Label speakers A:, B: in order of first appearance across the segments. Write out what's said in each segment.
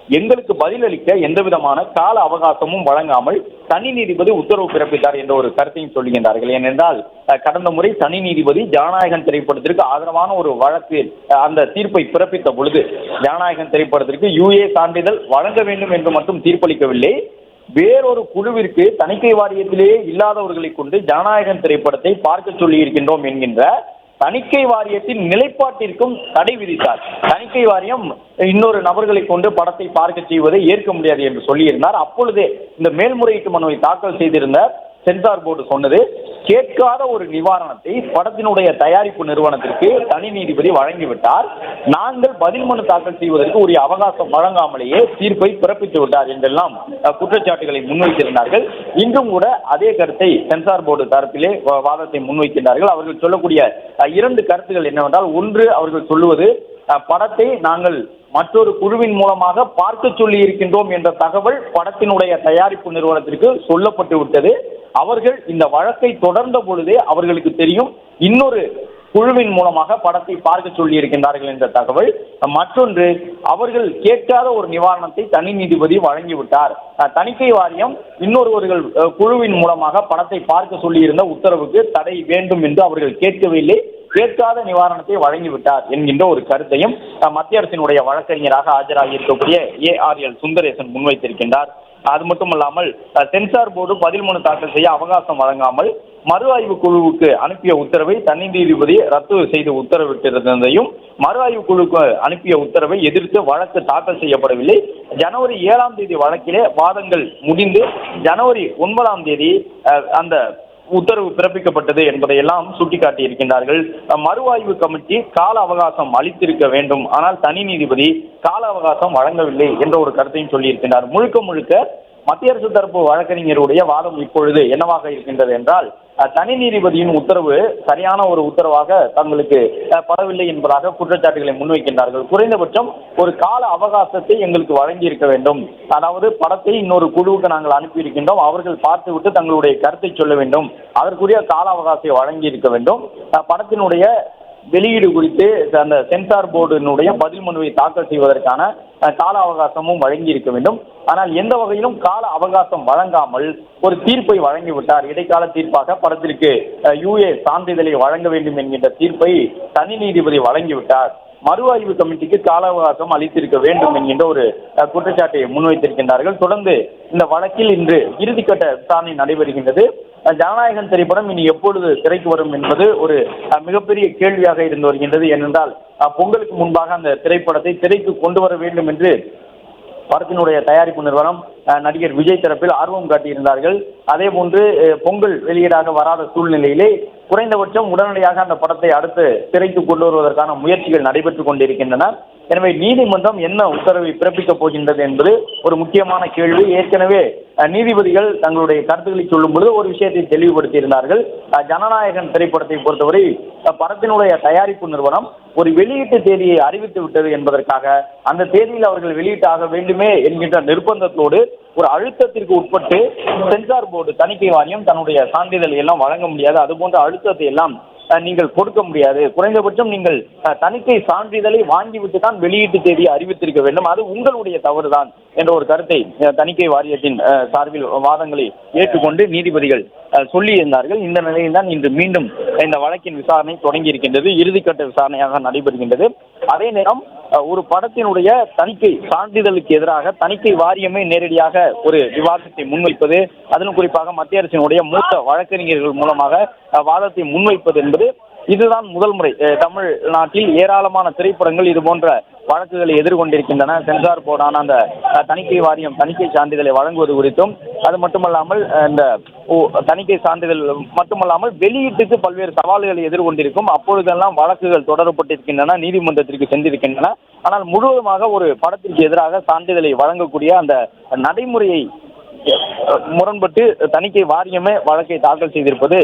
A: எங்களுக்கு பதிலளிக்க எந்தவிதமான கால அவகாசமும் வழங்காமல் தனி நீதிபதி உத்தரவு பிறப்பித்தார் என்ற ஒரு கருத்தையும் சொல்லுகின்றார்கள். ஏனென்றால் கடந்த முறை தனி நீதிபதி ஜனநாயகன் திரைப்படத்திற்கு ஆதரவான ஒரு வழக்கு அந்த தீர்ப்பை பிறப்பித்த பொழுது ஜனநாயகன் திரைப்படத்திற்கு யுஏ சான்றிதழ் வழங்க வேண்டும் என்று மட்டும் தீர்ப்பளிக்கவில்லை, வேறொரு குழுவிற்கு தணிக்கை வாரியத்திலேயே இல்லாதவர்களை கொண்டு ஜனநாயகன் திரைப்படத்தை பார்க்க சொல்லி இருக்கின்றோம் என்கின்ற தணிக்கை வாரியத்தின் நிலைப்பாட்டிற்கும் தடை விதித்தார். தணிக்கை வாரியம் இன்னொரு நபர்களை கொண்டு படத்தை பார்க்க செய்வதை ஏற்க முடியாது என்று சொல்லியிருந்தார். அப்பொழுதே இந்த மேல்முறையீட்டு மனுவை தாக்கல் செய்திருந்த சென்சார் போர்டு சொன்னது, கேட்காத ஒரு நிவாரணத்தை படத்தினுடைய தயாரிப்பு நிறுவனத்திற்கு தனி நீதிபதி வழங்கிவிட்டார், நாங்கள் பதில் மனு தாக்கல் செய்வதற்கு உரிய அவகாசம் வழங்காமலேயே தீர்ப்பை பிறப்பித்து விட்டார் என்றெல்லாம் குற்றச்சாட்டுகளை முன்வைத்திருந்தார்கள். இன்றும் கூட அதே கருத்தை சென்சார் போர்டு தரப்பிலே வாதத்தை முன்வைக்கின்றார்கள். அவர்கள் சொல்லக்கூடிய இரண்டு கருத்துகள் என்னவென்றால், ஒன்று அவர்கள் சொல்லுவது படத்தை நாங்கள் மற்றொரு குழுவின் மூலமாக பார்க்க சொல்லி இருக்கின்றோம் என்ற தகவல் படத்தினுடைய தயாரிப்பு நிறுவனத்திற்கு சொல்லப்பட்டு விட்டது, அவர்கள் இந்த வழக்கை தொடர்ந்த பொழுதே அவர்களுக்கு தெரியும் இன்னொரு குழுவின் மூலமாக படத்தை பார்க்க சொல்லி இருக்கின்றார்கள் என்ற தகவல். மற்றொன்று, அவர்கள் கேட்காத ஒரு நிவாரணத்தை தனி நீதிபதி வழங்கிவிட்டார், தணிக்கை வாரியம் இன்னொருவர்கள் குழுவின் மூலமாக படத்தை பார்க்க சொல்லி இருந்த உத்தரவுக்கு தடை வேண்டும் என்று அவர்கள் கேட்கவில்லை, கேட்காத நிவாரணத்தை வழங்கிவிட்டார் என்கின்ற ஒரு கருத்தையும் மத்திய அரசினுடைய வழக்கறிஞராக ஆஜராகி இருக்கக்கூடிய ARL சுந்தரேசன் முன்வைத்திருக்கின்றார். அது மட்டுமல்லாமல் சென்சார் போர்டு பதில் மனு தாக்கல் செய்ய அவகாசம் வழங்காமல் மறு ஆய்வு குழுவுக்கு அனுப்பிய உத்தரவை தனி நீதிபதி ரத்து செய்து உத்தரவிட்டிருந்ததையும், மறு ஆய்வு குழுவுக்கு அனுப்பிய உத்தரவை எதிர்த்து வழக்கு தாக்கல் செய்யப்படவில்லை. ஜனவரி 7ஆம் தேதி வழக்கிலே வாதங்கள் முடிந்து ஜனவரி 9ஆம் தேதி அந்த உத்தரவு பிறப்பிக்கப்பட்டது என்பதையெல்லாம் சுட்டிக்காட்டி இருக்கின்றார்கள். மறு ஆய்வு கமிட்டி கால அவகாசம் அளித்திருக்க வேண்டும், ஆனால் தனி நீதிபதி கால அவகாசம் வழங்கவில்லை என்ற ஒரு கருத்தையும் சொல்லியிருக்கின்றார். முழுக்க முழுக்க மத்திய அரசு தரப்பு வழக்கறிஞருடைய வாதம் இப்பொழுது என்னவாக இருக்கின்றது என்றால், தனி நீதிபதியின் உத்தரவு சரியான ஒரு உத்தரவாக தங்களுக்கு படவில்லை என்பதாக குற்றச்சாட்டுகளை முன்வைக்கின்றார்கள். குறைந்தபட்சம் ஒரு கால அவகாசத்தை எங்களுக்கு வழங்கி இருக்க வேண்டும், அதாவது படத்தை இன்னொரு குழுவுக்கு நாங்கள் அனுப்பியிருக்கின்றோம், அவர்கள் பார்த்துவிட்டு தங்களுடைய கருத்தை சொல்ல வேண்டும், அதற்குரிய கால அவகாசத்தை வழங்கி இருக்க வேண்டும், படத்தினுடைய வெளியீடு குறித்து அந்த சென்சார் போர்டினுடைய பதில் மனுவை தாக்கல் செய்வதற்கான கால அவகாசமும் வழங்கி இருக்க வேண்டும். ஆனால் எந்த வகையிலும் கால அவகாசம் வழங்காமல் ஒரு தீர்ப்பை வழங்கிவிட்டார். இடைக்கால தீர்ப்பாக படத்திற்கு யுஏ சான்றிதழை வழங்க வேண்டும் என்கின்ற தீர்ப்பை தனி நீதிபதி வழங்கிவிட்டார், மறு ஆய்வு கமிட்டிக்கு கால அவகாசம் அளித்திருக்க வேண்டும் என்கின்ற ஒரு குற்றச்சாட்டை முன்வைத்திருக்கின்றார்கள். தொடர்ந்து இந்த வழக்கில் இன்று இறுதிக்கட்ட விசாரணை நடைபெறுகின்றது. ஜனநாயகன் திரைப்படம் இனி எப்பொழுது திரைக்கு வரும் என்பது ஒரு மிகப்பெரிய கேள்வியாக இருந்து வருகின்றது. ஏனென்றால் பொங்கலுக்கு முன்பாக அந்த திரைப்படத்தை திரைக்கு கொண்டு வர வேண்டும் என்று படத்தினுடைய தயாரிப்பு நிறுவனம் நடிகர் விஜய் தரப்பில் ஆர்வம் காட்டியிருந்தார்கள். அதே போன்று பொங்கல் வெளியீடாக வராத சூழ்நிலையிலே குறைந்தபட்சம் உடனடியாக அந்த படத்தை அடுத்து திரைக்கு கொண்டு வருவதற்கான முயற்சிகள் நடைபெற்றுக் கொண்டிருக்கின்றன. எனவே நீதிமன்றம் என்ன உத்தரவை பிறப்பிக்கப் போகின்றது என்பது ஒரு முக்கியமான கேள்வி. ஏற்கனவே நீதிபதிகள் தங்களுடைய கருத்துக்களை சொல்லும் பொழுது ஒரு விஷயத்தை தெளிவுபடுத்தியிருந்தார்கள். ஜனநாயகன் திரைப்படத்தை பொறுத்தவரை படத்தினுடைய தயாரிப்பு நிறுவனம் ஒரு வெளியீட்டு தேதியை அறிவித்து விட்டது என்பதற்காக அந்த தேதியில் அவர்கள் வெளியிட்டாக வேண்டுமே என்கின்ற நிர்பந்தத்தோடு ஒரு அழுத்தத்திற்கு உட்பட்டு சென்சார் போர்டு தணிக்கை வாரியம் தன்னுடைய சான்றிதழை எல்லாம் வழங்க முடியாது, அதுபோன்ற அழுத்தத்தை எல்லாம் நீங்கள் கொடுக்க முடியாது, குறைந்தபட்சம் நீங்கள் தணிக்கை சான்றிதழை வாங்கிவிட்டு தான் வெளியீட்டு தேதியை அறிவித்திருக்க வேண்டும், அது உங்களுடைய தவறுதான் என்ற ஒரு கருத்தை தணிக்கை வாரியத்தின் சார்பில் வாதங்களை ஏற்றுக்கொண்டு நீதிபதிகள் சொல்லியிருந்தார்கள். இந்த நிலையில் தான் இன்று மீண்டும் இந்த வழக்கின் விசாரணை தொடங்கி இருக்கின்றது, இறுதிக்கட்ட விசாரணையாக நடைபெறுகின்றது. அதே நேரம் ஒரு படத்தினுடைய தணிக்கை சான்றிதழுக்கு எதிராக தணிக்கை வாரியமே நேரடியாக ஒரு விவாதத்தை முன்வைப்பது, அதிலும் குறிப்பாக மத்திய அரசினுடைய மூத்த வழக்கறிஞர்கள் மூலமாக வாதத்தை முன்வைப்பது என்பது இதுதான் முதல் முறை. தமிழ்நாட்டில் ஏராளமான திரைப்படங்கள் இது போன்ற வழக்குகளை எதிர்கொண்டிருக்கின்றன. சென்சார் போர்டான அந்த தணிக்கை வாரியம் தணிக்கை சான்றிதழை வழங்குவது குறித்தும், அது மட்டுமல்லாமல் இந்த தணிக்கை சான்றிதழ் மட்டுமல்லாமல் வெளியீட்டுக்கு பல்வேறு சவால்களை எதிர்கொண்டிருக்கும். அப்பொழுதெல்லாம் வழக்குகள் தொடரப்பட்டிருக்கின்றன, நீதிமன்றத்திற்கு சென்றிருக்கின்றன. ஆனால் முழுவதுமாக ஒரு படத்திற்கு எதிராக சான்றிதழை வழங்கக்கூடிய அந்த நடைமுறையை முரண்பட்டு தணிக்கை வாரியமே வழக்கை தாக்கல் செய்திருப்பது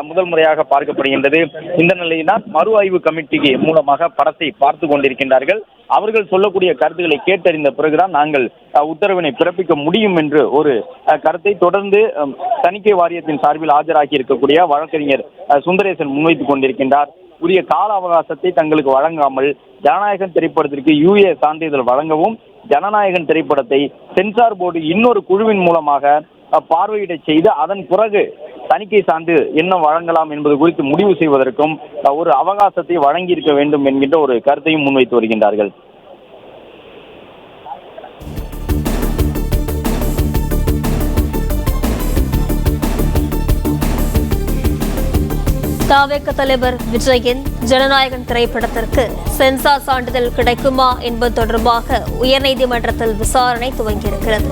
A: முதல் முறையாக பார்க்கப்படுகின்றது. இந்த நிலையில்தான் மறு ஆய்வு கமிட்டி மூலமாக படத்தை பார்த்து கொண்டிருக்கின்றார்கள். அவர்கள் சொல்லக்கூடிய கருத்துக்களை கேட்டறிந்த பிறகுதான் நாங்கள் உத்தரவினை பிறப்பிக்க முடியும் என்று ஒரு கருத்தை தொடர்ந்து தணிக்கை வாரியத்தின் சார்பில் ஆஜராகி இருக்கக்கூடிய வழக்கறிஞர் சுந்தரேசன் முன்வைத்துக் கொண்டிருக்கின்றார். உரிய கால அவகாசத்தை தங்களுக்கு வழங்காமல் ஜனநாயகன் திரைப்படத்திற்கு யுஏ சான்றிதழ் வழங்கவும் ஜனநாயகன் திரைப்படத்தை சென்சார் போர்டு இன்னொரு குழுவின் மூலமாக பார்வையிட செய்து அதன் பிறகு தணிக்கை சான்று என்ன வழங்கலாம் என்பது குறித்து முடிவு செய்வதற்கும் ஒரு அவகாசத்தை வழங்கியிருக்க வேண்டும் என்கின்ற ஒரு கருத்தையும் முன்வைத்து வருகின்றார்கள்.
B: தவேக தலைவர் விஜயின் ஜனநாயகன் திரைப்படத்திற்கு சென்சார் சான்றிதழ் கிடைக்குமா என்பது தொடர்பாக உயர்நீதிமன்றத்தில் விசாரணை துவங்கியிருக்கிறது.